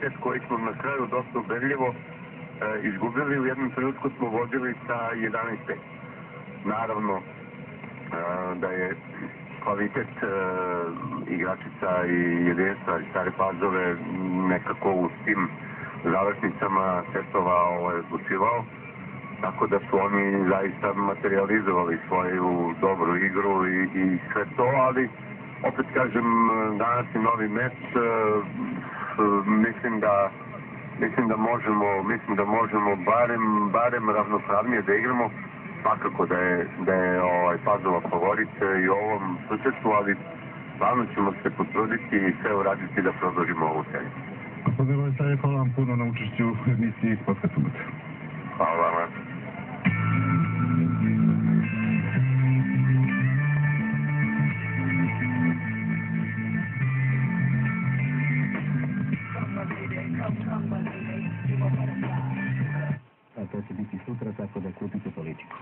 set koji smo na kraju dosta ubedljivo izgubili. U jednom trenutku smo vodili sa 11-5. Naravno da je kvalitet igračica i jedinstva iz Stare Pazove nekako u tim završnicama setova odlučivao, tako da su oni zaista materializovali svoju dobru igru i sve to, ali opet kažem, danas je novi meč, mislim da možemo barem ravnopravnije da igramo. Svakako da je Pazova favorit i u ovom susretu, ali stvarno ćemo se potruditi i sve uraditi da produžimo ovu seriju. Gospodine Vojsaje, hvala vam puno na učešću u emisiji Sportska subota. Hvala vama. To će biti sutra, tako da kupite politiku.